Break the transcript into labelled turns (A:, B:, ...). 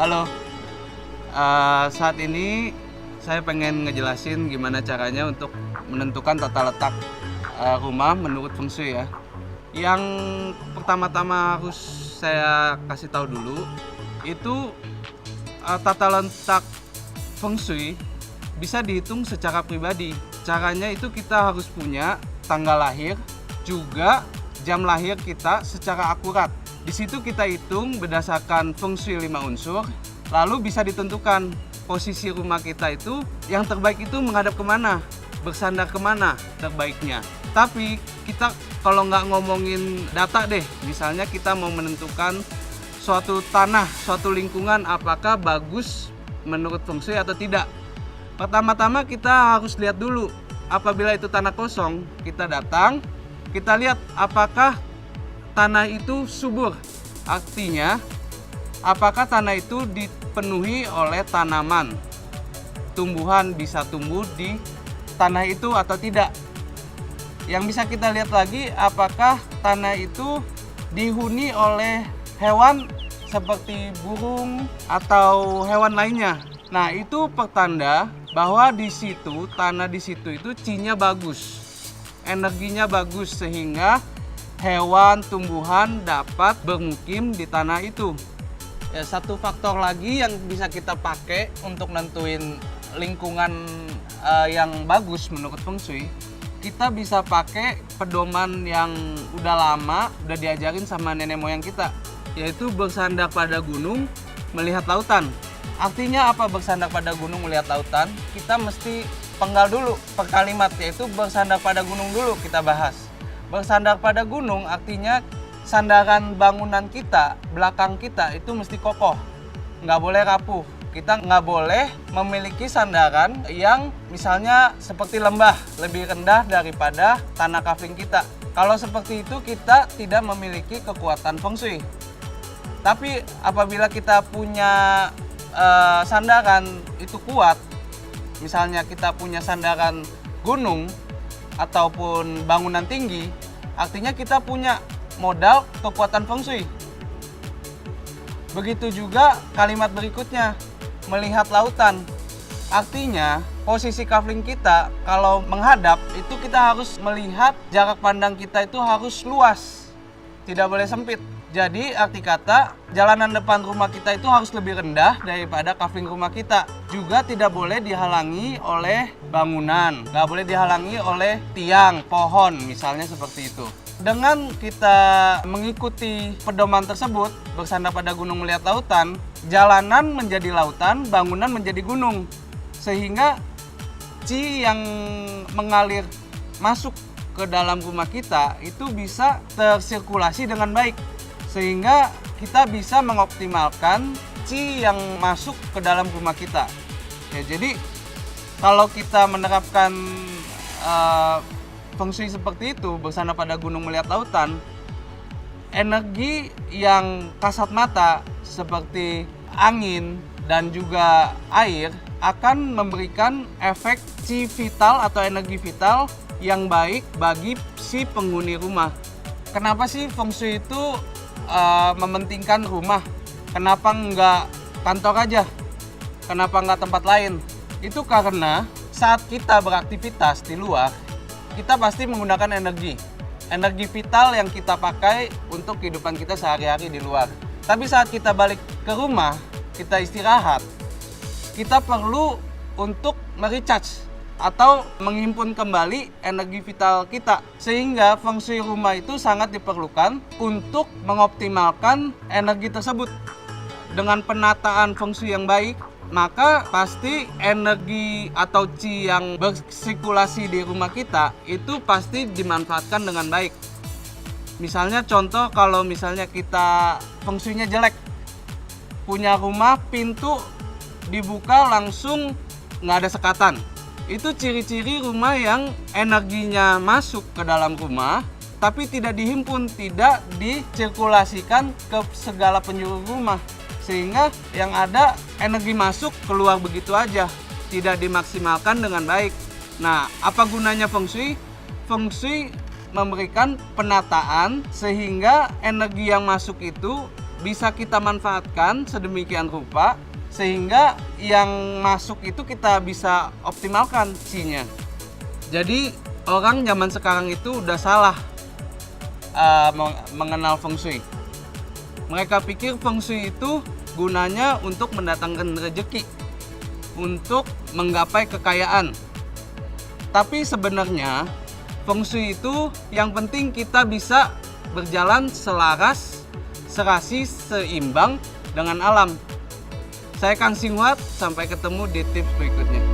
A: Halo, saat ini saya pengen ngejelasin gimana caranya untuk menentukan tata letak rumah menurut feng shui ya. Yang pertama-tama harus saya kasih tahu dulu itu tata letak feng shui bisa dihitung secara pribadi. Caranya itu kita harus punya tanggal lahir juga jam lahir kita secara akurat. Di situ kita hitung berdasarkan feng shui 5 unsur, lalu bisa ditentukan posisi rumah kita itu yang terbaik itu menghadap kemana, bersandar kemana terbaiknya. Tapi kita kalau nggak ngomongin data deh, misalnya kita mau menentukan suatu tanah, suatu lingkungan apakah bagus menurut feng shui atau tidak. Pertama-tama kita harus lihat dulu, apabila itu tanah kosong, kita datang, kita lihat apakah tanah itu subur, artinya apakah tanah itu dipenuhi oleh tanaman, tumbuhan bisa tumbuh di tanah itu atau tidak. Yang bisa kita lihat lagi apakah tanah itu dihuni oleh hewan seperti burung atau hewan lainnya. Nah, itu pertanda bahwa di situ tanah di situ itu Qi-nya bagus, energinya bagus sehingga hewan, tumbuhan dapat bermukim di tanah itu. Ya, satu faktor lagi yang bisa kita pakai untuk nentuin lingkungan yang bagus menurut feng shui, kita bisa pakai pedoman yang udah lama, udah diajarin sama nenek moyang kita, yaitu bersandar pada gunung, melihat lautan. Artinya apa bersandar pada gunung, melihat lautan? Kita mesti penggal dulu per kalimat, yaitu bersandar pada gunung dulu kita bahas. Bersandar pada gunung artinya sandaran bangunan kita, belakang kita itu mesti kokoh, nggak boleh rapuh. Kita nggak boleh memiliki sandaran yang misalnya seperti lembah, lebih rendah daripada tanah kafling kita. Kalau seperti itu kita tidak memiliki kekuatan feng shui. Tapi apabila kita punya sandaran itu kuat, misalnya kita punya sandaran gunung ataupun bangunan tinggi, artinya kita punya modal kekuatan feng shui. Begitu juga kalimat berikutnya, melihat lautan. Artinya posisi kafling kita kalau menghadap itu kita harus melihat jarak pandang kita itu harus luas, tidak boleh sempit. Jadi arti kata jalanan depan rumah kita itu harus lebih rendah daripada kafling rumah kita. Juga tidak boleh dihalangi oleh bangunan, nggak boleh dihalangi oleh tiang, pohon misalnya seperti itu. Dengan kita mengikuti pedoman tersebut, bersandar pada gunung melihat lautan, jalanan menjadi lautan, bangunan menjadi gunung. Sehingga Qi yang mengalir masuk ke dalam rumah kita itu bisa tersirkulasi dengan baik. Sehingga kita bisa mengoptimalkan Qi yang masuk ke dalam rumah kita. Ya, jadi kalau kita menerapkan feng shui seperti itu, bersandar pada gunung melihat lautan, energi yang kasat mata seperti angin dan juga air akan memberikan efek Qi vital atau energi vital yang baik bagi si penghuni rumah. Kenapa sih feng shui itu mementingkan rumah? Kenapa nggak kantor aja? Kenapa nggak tempat lain? Itu karena saat kita beraktivitas di luar, kita pasti menggunakan energi vital yang kita pakai untuk kehidupan kita sehari-hari di luar. Tapi saat kita balik ke rumah, kita istirahat, kita perlu untuk merecharge atau menghimpun kembali energi vital kita. Sehingga feng shui rumah itu sangat diperlukan untuk mengoptimalkan energi tersebut. Dengan penataan feng shui yang baik, maka pasti energi atau Qi yang bersirkulasi di rumah kita itu pasti dimanfaatkan dengan baik. Misalnya contoh, kalau misalnya kita feng shui-nya jelek, punya rumah pintu dibuka langsung nggak ada sekatan, itu ciri-ciri rumah yang energinya masuk ke dalam rumah tapi tidak dihimpun, tidak disirkulasikan ke segala penjuru rumah. Sehingga yang ada energi masuk keluar begitu aja, tidak dimaksimalkan dengan baik. Nah, apa gunanya feng shui? Feng shui memberikan penataan sehingga energi yang masuk itu bisa kita manfaatkan sedemikian rupa sehingga yang masuk itu kita bisa optimalkan chi-nya. Jadi orang zaman sekarang itu udah salah mengenal feng shui. Mereka pikir feng shui itu gunanya untuk mendatangkan rezeki, untuk menggapai kekayaan. Tapi sebenarnya feng shui itu yang penting kita bisa berjalan selaras, serasi, seimbang dengan alam. Saya Kang Singhwat, sampai ketemu di tips berikutnya.